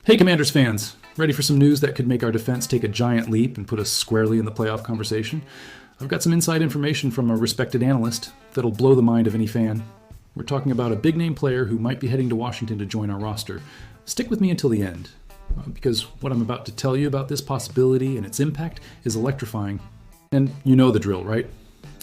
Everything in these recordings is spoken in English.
Hey Commanders fans, ready for some news that could make our defense take a giant leap and put us squarely in the playoff conversation? I've got some inside information from a respected analyst that'll blow the mind of any fan. We're talking about a big-name player who might be heading to Washington to join our roster. Stick with me until the end, because what I'm about to tell you about this possibility and its impact is electrifying. And you know the drill, right?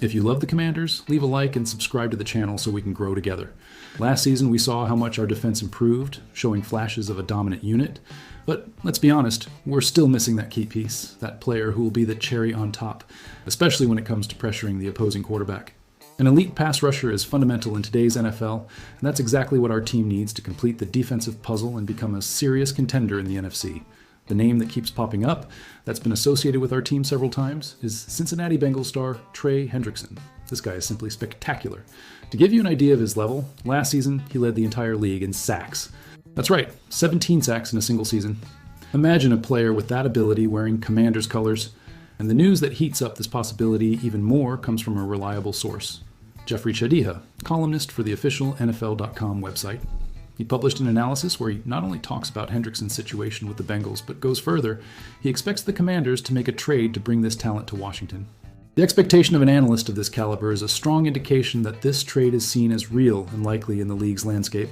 If you love the Commanders, leave a like and subscribe to the channel so we can grow together. Last season we saw how much our defense improved, showing flashes of a dominant unit. But let's be honest, we're still missing that key piece, that player who will be the cherry on top, especially when it comes to pressuring the opposing quarterback. An elite pass rusher is fundamental in today's NFL, and that's exactly what our team needs to complete the defensive puzzle and become a serious contender in the NFC. The name that keeps popping up, that's been associated with our team several times, is Cincinnati Bengals star Trey Hendrickson. This guy is simply spectacular. To give you an idea of his level, last season he led the entire league in sacks. That's right, 17 sacks in a single season. Imagine a player with that ability wearing Commanders colors. And the news that heats up this possibility even more comes from a reliable source. Jeffrey Chadiha, columnist for the official NFL.com website. He published an analysis where he not only talks about Hendrickson's situation with the Bengals, but goes further. He expects the Commanders to make a trade to bring this talent to Washington. The expectation of an analyst of this caliber is a strong indication that this trade is seen as real and likely in the league's landscape.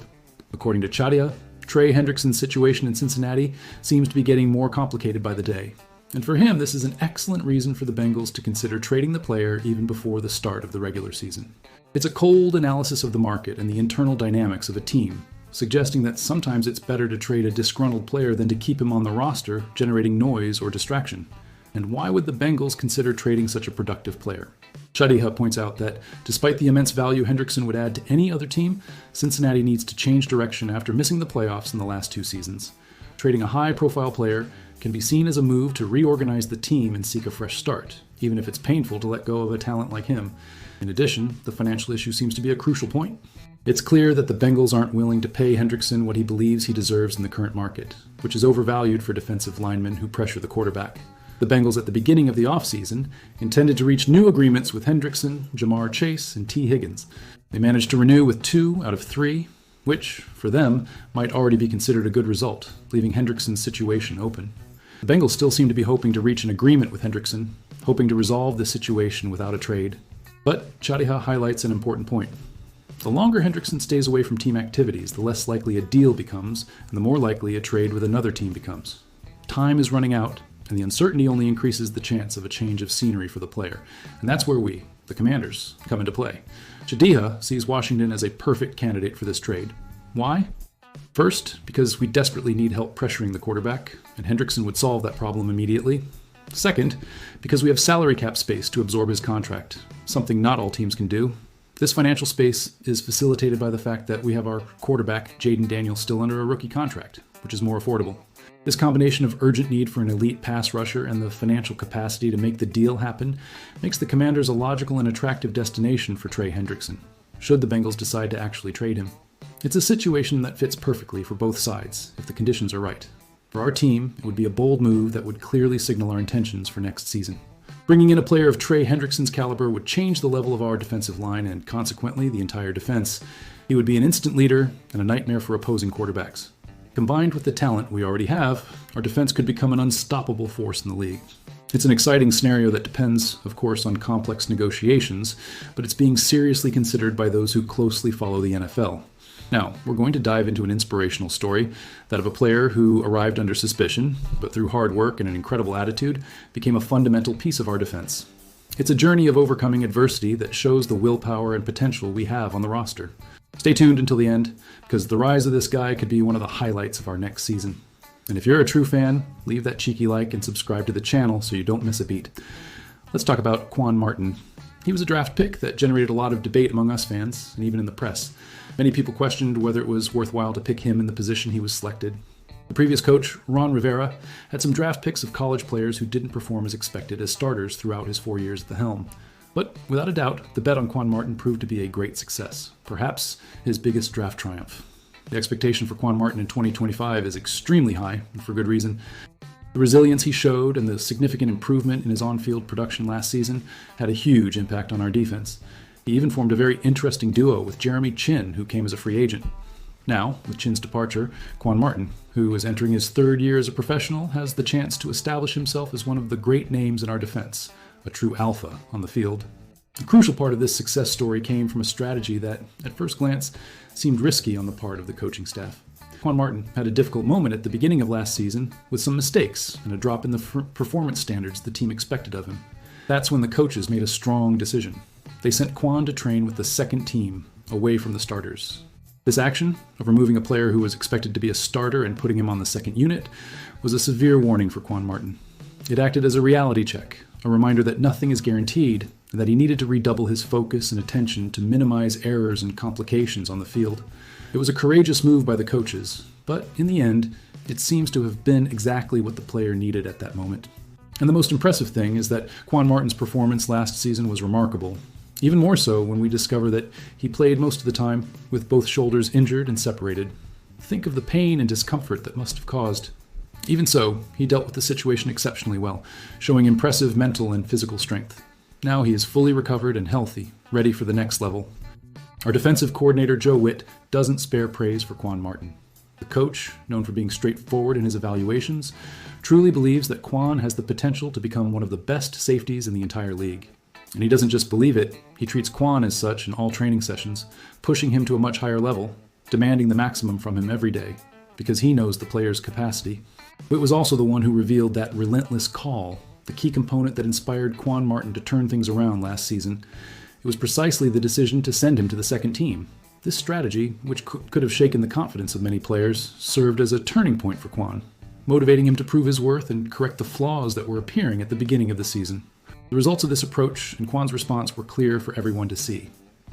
According to Chadiha, Trey Hendrickson's situation in Cincinnati seems to be getting more complicated by the day. And for him, this is an excellent reason for the Bengals to consider trading the player even before the start of the regular season. It's a cold analysis of the market and the internal dynamics of a team, suggesting that sometimes it's better to trade a disgruntled player than to keep him on the roster, generating noise or distraction. And why would the Bengals consider trading such a productive player? Chadiha points out that despite the immense value Hendrickson would add to any other team, Cincinnati needs to change direction after missing the playoffs in the last two seasons. Trading a high-profile player can be seen as a move to reorganize the team and seek a fresh start, even if it's painful to let go of a talent like him. In addition, the financial issue seems to be a crucial point. It's clear that the Bengals aren't willing to pay Hendrickson what he believes he deserves in the current market, which is overvalued for defensive linemen who pressure the quarterback. The Bengals at the beginning of the offseason intended to reach new agreements with Hendrickson, Jamar Chase, and T. Higgins. They managed to renew with 2 out of 3, which, for them, might already be considered a good result, leaving Hendrickson's situation open. The Bengals still seem to be hoping to reach an agreement with Hendrickson, hoping to resolve the situation without a trade. But Chadiha highlights an important point. The longer Hendrickson stays away from team activities, the less likely a deal becomes, and the more likely a trade with another team becomes. Time is running out, and the uncertainty only increases the chance of a change of scenery for the player. And that's where we, the Commanders, come into play. Chadiha sees Washington as a perfect candidate for this trade. Why? First, because we desperately need help pressuring the quarterback, and Hendrickson would solve that problem immediately. Second, because we have salary cap space to absorb his contract, something not all teams can do. This financial space is facilitated by the fact that we have our quarterback, Jaden Daniels, still under a rookie contract, which is more affordable. This combination of urgent need for an elite pass rusher and the financial capacity to make the deal happen makes the Commanders a logical and attractive destination for Trey Hendrickson, should the Bengals decide to actually trade him. It's a situation that fits perfectly for both sides, if the conditions are right. For our team, it would be a bold move that would clearly signal our intentions for next season. Bringing in a player of Trey Hendrickson's caliber would change the level of our defensive line and, consequently, the entire defense. He would be an instant leader and a nightmare for opposing quarterbacks. Combined with the talent we already have, our defense could become an unstoppable force in the league. It's an exciting scenario that depends, of course, on complex negotiations, but it's being seriously considered by those who closely follow the NFL. Now, we're going to dive into an inspirational story, that of a player who arrived under suspicion, but through hard work and an incredible attitude, became a fundamental piece of our defense. It's a journey of overcoming adversity that shows the willpower and potential we have on the roster. Stay tuned until the end, because the rise of this guy could be one of the highlights of our next season. And if you're a true fan, leave that cheeky like and subscribe to the channel so you don't miss a beat. Let's talk about Quan Martin. He was a draft pick that generated a lot of debate among us fans, and even in the press. Many people questioned whether it was worthwhile to pick him in the position he was selected. The previous coach, Ron Rivera, had some draft picks of college players who didn't perform as expected as starters throughout his 4 years at the helm. But without a doubt, the bet on Quan Martin proved to be a great success, perhaps his biggest draft triumph. The expectation for Quan Martin in 2025 is extremely high, and for good reason. The resilience he showed and the significant improvement in his on-field production last season had a huge impact on our defense. He even formed a very interesting duo with Jeremy Chin, who came as a free agent. Now, with Chin's departure, Quan Martin, who is entering his third year as a professional, has the chance to establish himself as one of the great names in our defense, a true alpha on the field. The crucial part of this success story came from a strategy that, at first glance, seemed risky on the part of the coaching staff. Quan Martin had a difficult moment at the beginning of last season with some mistakes and a drop in the performance standards the team expected of him. That's when the coaches made a strong decision. They sent Quan to train with the second team, away from the starters. This action, of removing a player who was expected to be a starter and putting him on the second unit, was a severe warning for Quan Martin. It acted as a reality check, a reminder that nothing is guaranteed, and that he needed to redouble his focus and attention to minimize errors and complications on the field. It was a courageous move by the coaches, but in the end, it seems to have been exactly what the player needed at that moment. And the most impressive thing is that Quan Martin's performance last season was remarkable. Even more so when we discover that he played most of the time with both shoulders injured and separated. Think of the pain and discomfort that must have caused. Even so, he dealt with the situation exceptionally well, showing impressive mental and physical strength. Now he is fully recovered and healthy, ready for the next level. Our defensive coordinator, Joe Witt, doesn't spare praise for Quan Martin. The coach, known for being straightforward in his evaluations, truly believes that Quan has the potential to become one of the best safeties in the entire league. And he doesn't just believe it, he treats Quan as such in all training sessions, pushing him to a much higher level, demanding the maximum from him every day, because he knows the player's capacity. Witt was also the one who revealed that relentless call, the key component that inspired Quan Martin to turn things around last season. It was precisely the decision to send him to the second team. This strategy, which could have shaken the confidence of many players, served as a turning point for Quan, motivating him to prove his worth and correct the flaws that were appearing at the beginning of the season. The results of this approach and Quan's response were clear for everyone to see.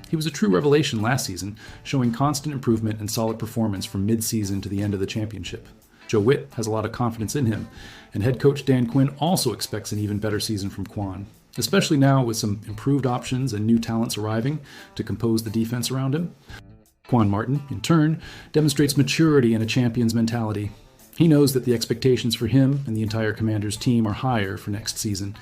He was a true revelation last season, showing constant improvement and solid performance from mid-season to the end of the championship. Joe Witt has a lot of confidence in him, and head coach Dan Quinn also expects an even better season from Quan, especially now with some improved options and new talents arriving to compose the defense around him. Quan Martin, in turn, demonstrates maturity and a champion's mentality. He knows that the expectations for him and the entire Commanders team are higher for next season.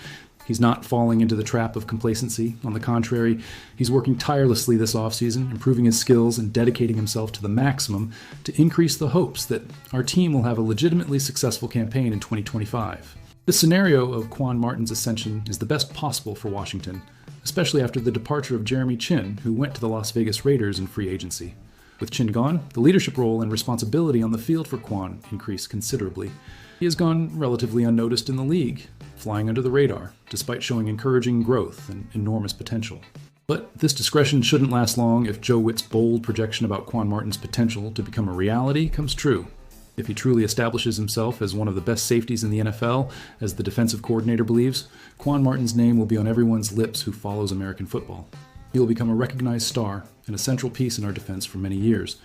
He's not falling into the trap of complacency. On the contrary, he's working tirelessly this offseason, improving his skills and dedicating himself to the maximum to increase the hopes that our team will have a legitimately successful campaign in 2025. This scenario of Quan Martin's ascension is the best possible for Washington, especially after the departure of Jeremy Chin, who went to the Las Vegas Raiders in free agency. With Chin gone, the leadership role and responsibility on the field for Quan increased considerably. He has gone relatively unnoticed in the league, flying under the radar, despite showing encouraging growth and enormous potential. But this discretion shouldn't last long if Joe Witt's bold projection about Quan Martin's potential to become a reality comes true. If he truly establishes himself as one of the best safeties in the NFL, as the defensive coordinator believes, Quan Martin's name will be on everyone's lips who follows American football. He will become a recognized star and a central piece in our defense for many years.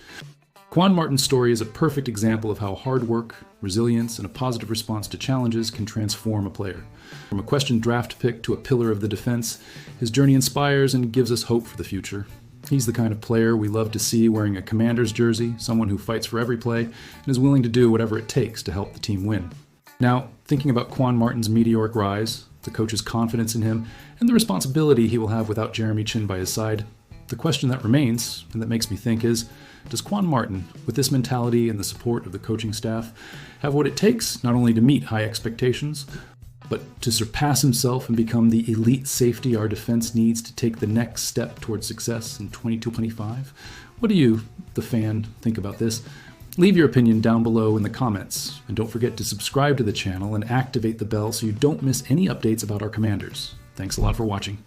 Quan Martin's story is a perfect example of how hard work, resilience, and a positive response to challenges can transform a player. From a questioned draft pick to a pillar of the defense, his journey inspires and gives us hope for the future. He's the kind of player we love to see wearing a Commander's jersey, someone who fights for every play and is willing to do whatever it takes to help the team win. Now, thinking about Quan Martin's meteoric rise, the coach's confidence in him, and the responsibility he will have without Jeremy Chin by his side, the question that remains, and that makes me think, is, does Quan Martin, with this mentality and the support of the coaching staff, have what it takes not only to meet high expectations, but to surpass himself and become the elite safety our defense needs to take the next step towards success in 2025? What do you, the fan, think about this? Leave your opinion down below in the comments, and don't forget to subscribe to the channel and activate the bell so you don't miss any updates about our Commanders. Thanks a lot for watching.